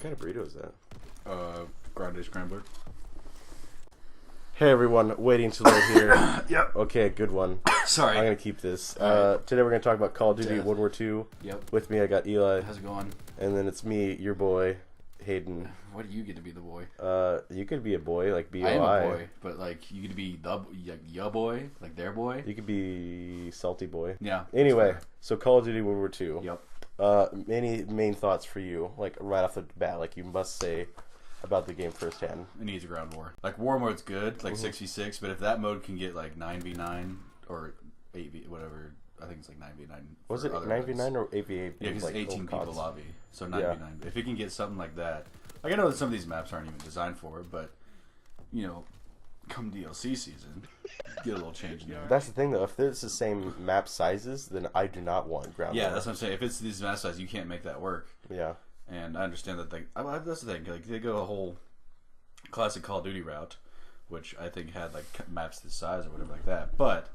kind of burrito is that? Grande Scrambler. Hey everyone, waiting to load here. Yep. Okay, good one. Sorry. I'm going to keep this. Right. Today we're going to talk about Call of Duty Death. World War II. Yep. With me I got Eli. How's it going? And then it's me, your boy, Hayden. What do you get to be the boy? You could be a boy, like B-O-I. I am a boy, but like you get to be the ya boy, like their boy. You could be Salty Boy. Yeah. Anyway, so Call of Duty World War II. Yep. Any main thoughts for you, like right off the bat, like you must say about the game firsthand? It needs a ground war. Like war mode's good, like 6v6, but if that mode can get like 9v9 or 8v whatever, I think it's like 9v9. Was it 9v9 or 8v8? Yeah, because like 18 people CODs? lobby, so 9v9. If it can get something like that, like I know that some of these maps aren't even designed for it, but you know, come DLC season, get a little change in there. That's the thing though. If it's the same map sizes, then I do not want ground war. Yeah, that's what I'm saying. If it's these map sizes, you can't make that work. Yeah. And I understand that that's the thing. Like they go a whole classic Call of Duty route, which I think had like maps this size or whatever like that. But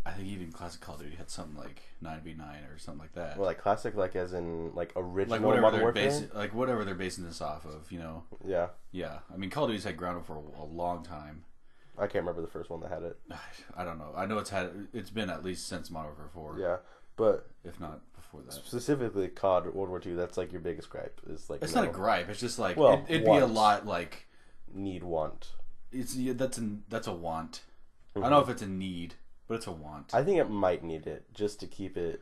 I think even classic Call of Duty had something like 9v9 or something like that. Well, like classic, like as in like original like whatever Modern they're Warfare? basing, like whatever they're basing this off of, you know. Yeah. Yeah, I mean Call of Duty's had ground war for a long time. I can't remember the first one that had it. I don't know. I know it's been at least since Modern Warfare 4. Yeah, but if not before that. Specifically, COD World War II. That's like your biggest gripe. Is like it's not a gripe. It's just like well, it'd be a lot like want. That's a want. I don't know if it's a need, but it's a want. I think it might need it just to keep it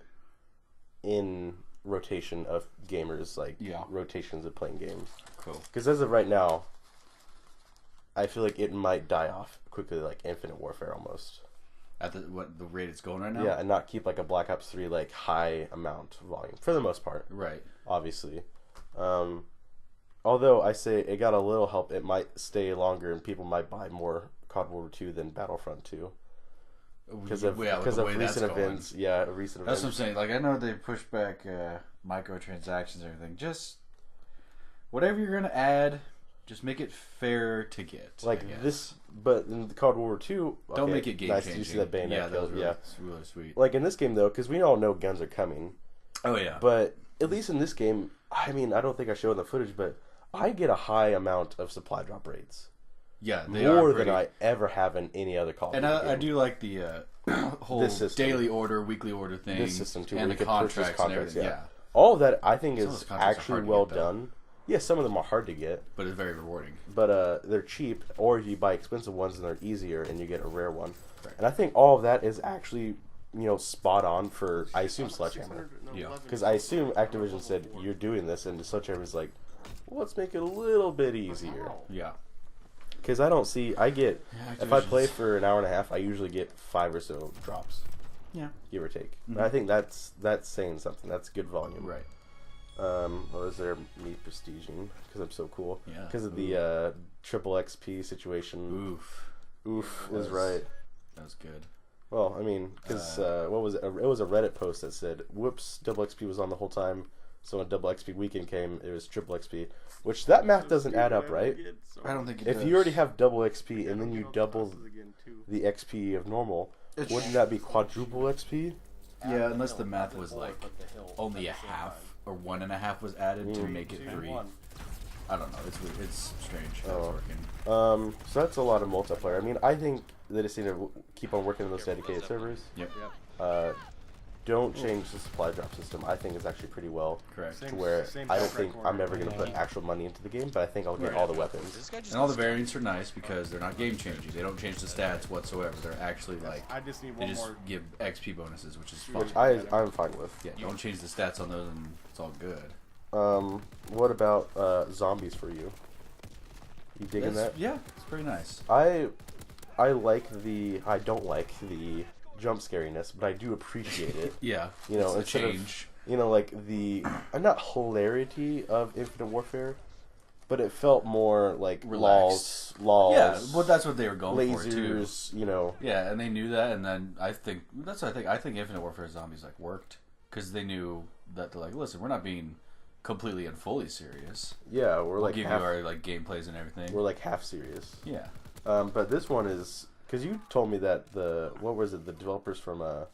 in rotation of gamers, like rotations of playing games. Cool. Because as of right now, I feel like it might die off quickly, like Infinite Warfare almost. At the rate it's going right now? Yeah, and not keep like a Black Ops 3 like high amount volume for the most part. Right. Obviously. Although I say it got a little help, it might stay longer and people might buy more COD World War 2 than Battlefront 2. Because of recent events. Yeah, recent events. That's what I'm saying. Like I know they pushed back microtransactions and everything. Just whatever you're gonna add, just make it fair to get. Like this, but in the COD World War 2, don't make it game changing. Nice, you see that bayonet kill. It's really sweet. Like in this game though, because we all know guns are coming. Oh yeah. But at least in this game, I mean, I don't think I showed in the footage, but I get a high amount of supply drop rates. Yeah, they more are than I ever have in any other Call of Duty game. I do like the whole daily order, weekly order thing. This system too, and where the you can purchase contracts and everything. Yeah. All of that I think is actually well done. Yeah, some of them are hard to get, but it's very rewarding. But they're cheap, or you buy expensive ones and they're easier, and you get a rare one. Right. And I think all of that is actually, spot on for, I assume, Sledgehammer. Yeah. Because I assume Activision said you're doing this, and Sledgehammer's like, well, let's make it a little bit easier. Yeah. Because I don't see, if I play for an hour and a half, I usually get 5 or so drops. Yeah. Give or take. Mm-hmm. I think that's saying something. That's good volume. Right. Or is there me prestiging? Because I'm so cool. Yeah. Because of the triple XP situation. Oof is right. That was good. Well, I mean, because what was it? It was a Reddit post that said, "Whoops, double XP was on the whole time." So when double XP weekend came, it was triple XP. Which that math doesn't add up, right? I don't think it does. If you already have double XP and then you double the XP of normal, wouldn't that be quadruple XP? Yeah, unless the math was like only a half or 1.5 was added to make it 3. I don't know. It's weird. It's strange how it's working. So that's a lot of multiplayer. I mean, I think they just need to keep on working on those dedicated servers. Yep. Don't change the supply drop system. I think it's actually pretty well. Correct. To where I don't think I'm ever going to put actual money into the game, but I think I'll get all the weapons. And all the variants are nice because they're not game changing. They don't change the stats whatsoever. They're actually like they just give XP bonuses, which is fun. Which I'm fine with. Yeah, don't change the stats on those, and it's all good. What about zombies for you? You digging that? Yeah, it's pretty nice. I don't like the jump scariness, but I do appreciate it. Yeah, it's a change. Like the not hilarity of Infinite Warfare, but it felt more like relaxed. LOLs. Yeah, well, that's what they were going for too. Yeah, and they knew that, and then I think that's what I think. I think Infinite Warfare Zombies worked because they knew that they're like, listen, we're not being completely and fully serious. Yeah, we'll give you our gameplays and everything. We're like half serious. Yeah. But this one is because you told me that the developers from a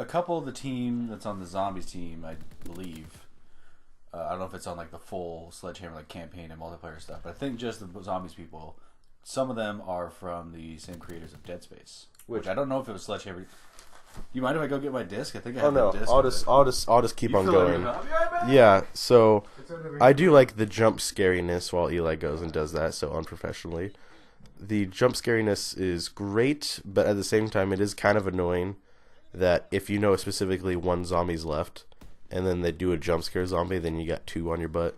couple of the team that's on the Zombies team, I believe, I don't know if it's on like the full Sledgehammer like campaign and multiplayer stuff, but I think just the zombies people. Some of them are from the same creators of Dead Space, which I don't know if it was Sledgehammer. You mind if I go get my disc? I think I have the disc. I'll just keep on going. Yeah, so I do like the jump scariness while Eli goes and does that so unprofessionally. The jump scariness is great, but at the same time it is kind of annoying that if you know specifically one zombie's left and then they do a jump scare zombie, then you got 2 on your butt.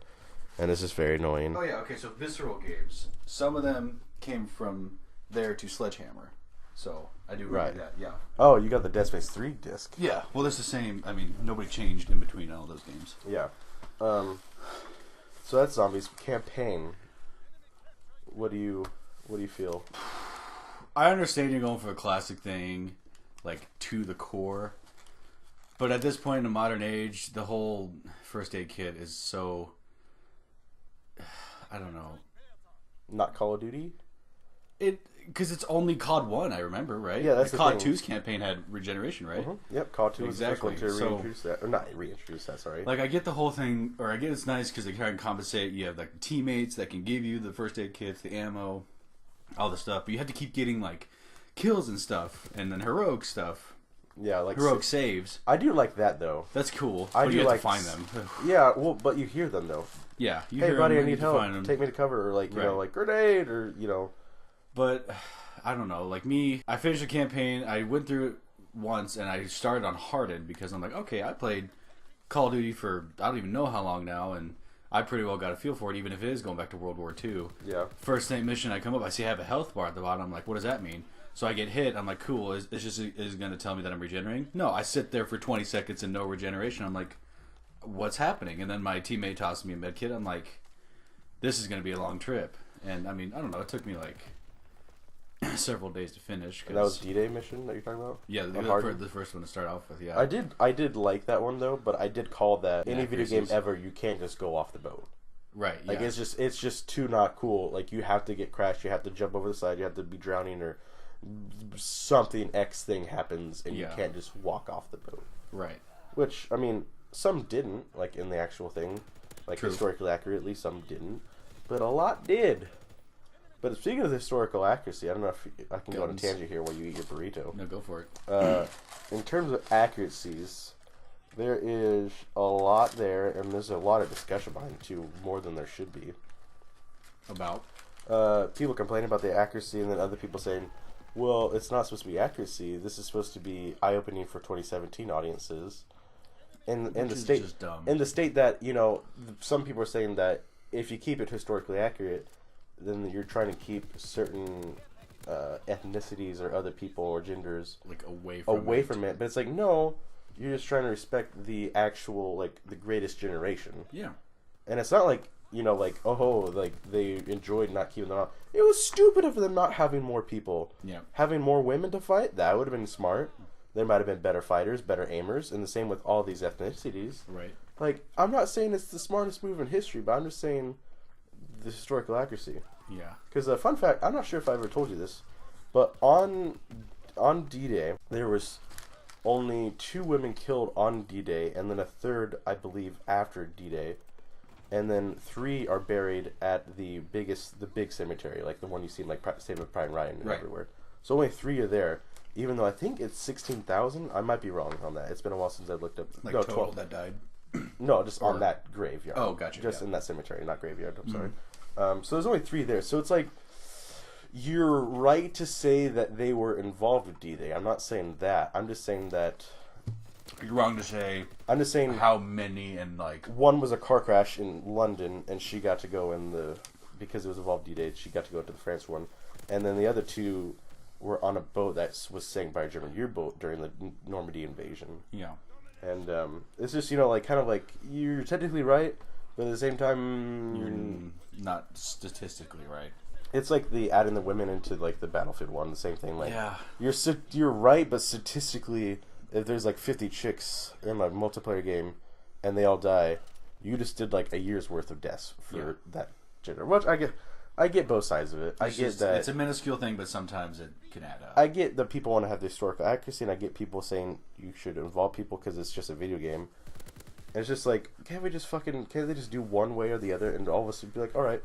And it's just very annoying. Oh yeah, okay, so Visceral Games. Some of them came from there to Sledgehammer. So I do remember that, yeah. Oh, you got the Dead Space 3 disc. Yeah, well, it's the same. I mean, nobody changed in between all those games. Yeah. So that's zombies campaign. What do you feel? I understand you're going for a classic thing, like to the core, but at this point in the modern age, the whole first aid kit is so. I don't know. Not Call of Duty. Because it's only COD 1, I remember, right? Yeah, that's the COD 2's campaign had regeneration, right? Mm-hmm. Yep, COD 2 exactly. was the first one to reintroduce that. Or not reintroduce that, sorry. Like, I get the whole thing, or I get it's nice because they kind of compensate. You have, like, teammates that can give you the first aid kits, the ammo, all the stuff. But you have to keep getting, like, kills and stuff, and then heroic stuff. Yeah, like... Heroic saves. I do like that, though. That's cool. I but do you have like to find them. Yeah, well, but you hear them, though. Yeah. You hey, hear buddy, them, I need help. Take me to cover. Or, like, you know, like, grenade, or, you know... But... I don't know, like me, I finished the campaign, I went through it once, and I started on Hardened, because I'm like, okay, I played Call of Duty for, I don't even know how long now, and I pretty well got a feel for it, even if it is going back to World War II. Yeah. First mission, I come up, I see I have a health bar at the bottom, I'm like, what does that mean? So I get hit, I'm like, cool, is going to tell me that I'm regenerating? No, I sit there for 20 seconds and no regeneration, I'm like, what's happening? And then my teammate tosses me a med kit, I'm like, this is going to be a long trip. And, I mean, I don't know, it took me like... several days to finish. And that was D-Day mission that you're talking about? Yeah, the first one to start off with, yeah. I did like that one, though, but I did call that any video game ever, you can't just go off the boat. Right, Like, it's just too not cool. Like, you have to get crashed, you have to jump over the side, you have to be drowning, or something X thing happens, and you can't just walk off the boat. Right. Which, I mean, some didn't, like, in the actual thing. Like, historically accurately, some didn't. But a lot did. But speaking of historical accuracy, I don't know if I can go on a tangent here while you eat your burrito. No, go for it. In terms of accuracies, there is a lot there, and there's a lot of discussion behind it too, more than there should be. About? People complaining about the accuracy, and then other people saying, well, it's not supposed to be accuracy. This is supposed to be eye-opening for 2017 audiences. And the state, just dumb. in the state that, you know, some people are saying that if you keep it historically accurate, then you're trying to keep certain ethnicities or other people or genders like away from it. But it's like, no, you're just trying to respect the actual, like, the greatest generation. Yeah. And it's not like, you know, like, oh, like, they enjoyed not keeping them out. It was stupid of them not having more people. Yeah. Having more women to fight, that would have been smart. There might have been better fighters, better aimers, and the same with all these ethnicities. Right. Like, I'm not saying it's the smartest move in history, but I'm just saying the historical accuracy. Yeah. Because a fun fact, I'm not sure if I ever told you this, but on D-Day, there was only 2 women killed on D-Day, and then a third, I believe, after D-Day. And then 3 are buried at the big cemetery, like the one you see in, like, Saving Private Ryan and everywhere. So only 3 are there, even though I think it's 16,000. I might be wrong on that. It's been a while since I've looked up. Like no, total 12. that died? No, just on that graveyard. Oh, gotcha. Just in that cemetery, not graveyard. I'm sorry. So there's only 3 there. So it's like, you're right to say that they were involved with D-Day. I'm not saying that. I'm just saying that... You're wrong to say... I'm just saying... How many and, like... One was a car crash in London, and she got to go in the... Because it was involved D-Day, she got to go to the France one. And then the other 2 were on a boat that was sank by a German U-boat during the Normandy invasion. Yeah. And it's just, you know, like, kind of like, you're technically right, but at the same time... You're not statistically right. It's like the adding the women into, like, the Battlefield one, the same thing. Like, yeah. You're right, but statistically, if there's, like, 50 chicks in a multiplayer game, and they all die, you just did, like, a year's worth of deaths for that gender. Which I get both sides of it. I get that it's a minuscule thing, but sometimes it can add up. I get that people want to have the historical accuracy, and I get people saying you should involve people because it's just a video game. And it's just like, can't they just do one way or the other, and all of us would be like, all right,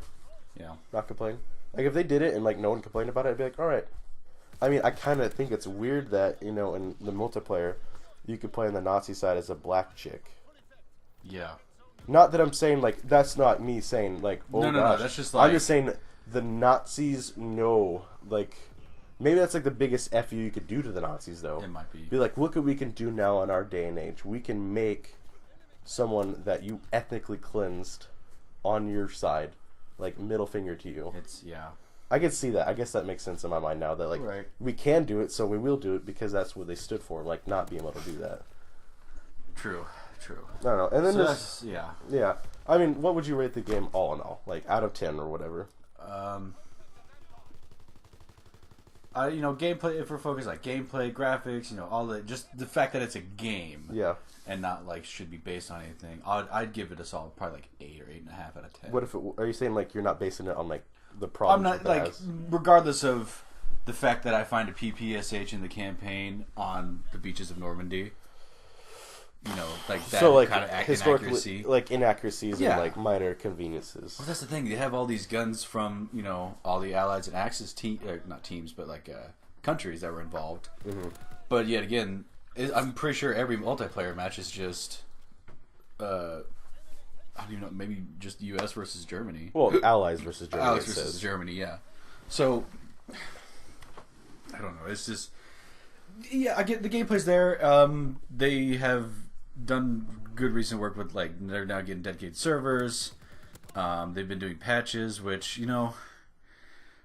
Yeah. not complain. Like if they did it and like no one complained about it, I'd be like, all right. I mean, I kind of think it's weird that in the multiplayer, you could play on the Nazi side as a black chick. Yeah. Not that I'm saying like that's not me saying like No, gosh. that's just like I'm just saying the Nazis know like maybe that's like the biggest FU you could do to the Nazis though. It might be. Be like, look what we can do now in our day and age. We can make someone that you ethnically cleansed on your side, like middle finger to you. Yeah. I can see that. I guess that makes sense in my mind now that like Right. we can do it, so we will do it because that's what they stood for, like not being able to do that. True. I don't know. And then So yeah. I mean, what would you rate the game all in all, like out of 10 or whatever? Gameplay. If we're focused like gameplay, graphics, all the just the fact that it's a game, Yeah. and not like should be based on anything, I'd give it a solid probably like 8 or 8.5 out of 10. What if are you saying like you're not basing it on like the I'm problems? not it like has? regardless of the fact that I find a PPSH in the campaign on the beaches of Normandy. Like that so like kind of historically, inaccuracy. like inaccuracies Yeah. and like minor conveniences. Well, that's the thing. They have all these guns from all the Allies and Axis not teams, but like countries that were involved. Mm-hmm. But yet again, I'm pretty sure every multiplayer match is just, I don't even know, maybe just U.S. versus Germany. Well, Allies versus Germany. Allies versus Germany, yeah. So I don't know. It's just I get the gameplay's there. They have done good recent work with they're now getting dedicated servers. They've been doing patches, which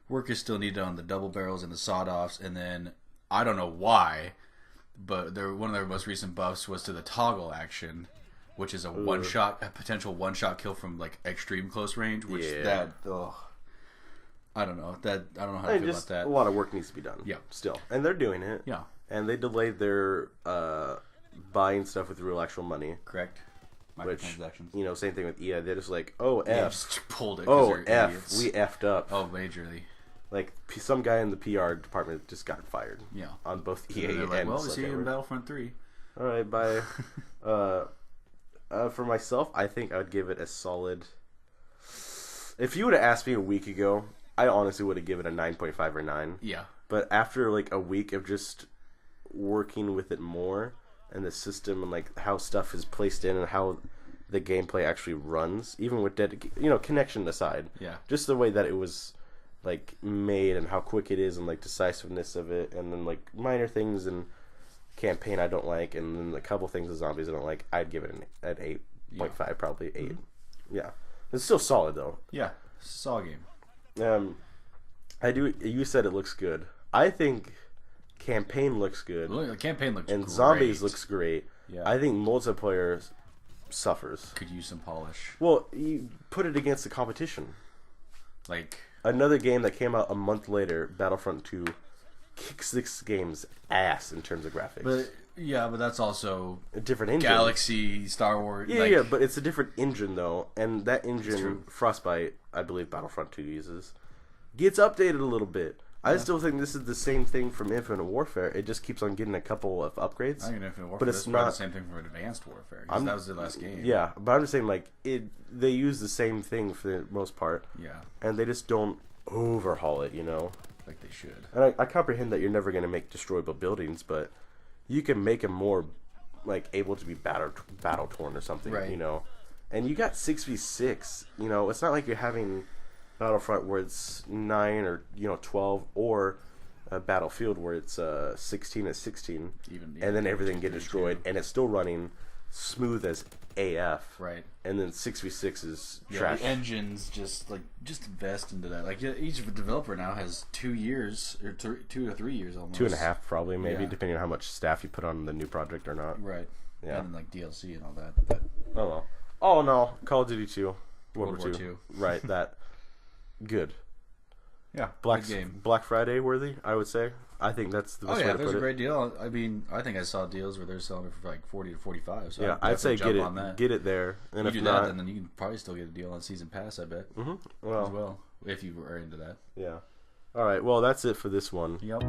work is still needed on the double barrels and the sawed-offs. And then I don't know why, but one of their most recent buffs was to the toggle action, which is a potential one-shot kill from extreme close range. Which I don't know. I don't know how to feel about that. A lot of work needs to be done. Yeah, still, and they're doing it. Yeah, and they delayed their buying stuff with real actual money. Correct. Microtransactions. Same thing with EA. They're just like, oh, F. Just pulled it. F. Idiots. We effed up. Oh, majorly. Like, some guy in the PR department just got fired. Yeah. On both EA and well, we see you in Battlefront 3. All right, bye. For myself, I think I would give it a solid... If you would have asked me a week ago, I honestly would have given it a 9.5 or 9. Yeah. But after, a week of just working with it more... and the system and how stuff is placed in and how the gameplay actually runs, even with connection aside, just the way that it was made and how quick it is and decisiveness of it, and then minor things and campaign I don't like, and then a couple things with zombies I don't like, I'd give it an 8.5, probably 8. Mm-hmm. Yeah, it's still solid though. Yeah, solid game. You said it looks good. I think campaign looks good. The campaign looks and great. Zombies looks great. Yeah. I think multiplayer suffers. Could use some polish. Well, you put it against the competition. Another game that came out a month later, Battlefront 2, kicks this game's ass in terms of graphics. But that's also a different engine. Galaxy, Star Wars. Yeah, but it's a different engine though, and that engine, Frostbite, I believe Battlefront 2 uses, gets updated a little bit. I still think this is the same thing from Infinite Warfare. It just keeps on getting a couple of upgrades. I think Infinite Warfare, but it's not the same thing from Advanced Warfare. That was the last game. Yeah, but I'm just saying, they use the same thing for the most part. Yeah. And they just don't overhaul it, Like they should. And I comprehend that you're never going to make destroyable buildings, but you can make them more, able to be battle-torn or something, right. And you got 6v6, it's not like you're having... Battlefront where it's 9 or 12, or a Battlefield where it's 16 at 16, and then everything get destroyed, and it's still running smooth as AF. Right. And then 6v6 is trash. The engines just invest into that. Each developer now has 2 years or 2 to 3 years almost. 2.5 probably, maybe, depending on how much staff you put on the new project or not. Right. Yeah. And DLC and all that. But oh well. Oh no, Call of Duty 2, World War II. Right. That. Good. Yeah, Black game. Black Friday worthy, I would say. I think that's the best way to put it. There's a great deal. I mean, I think I saw deals where they're selling it for 40 to 45. So yeah, I'd say get it there. And you if do not, that, then you can probably still get a deal on Season Pass. I bet. Mm-hmm. As well, if you were into that. Yeah. All right. Well, that's it for this one. Yep.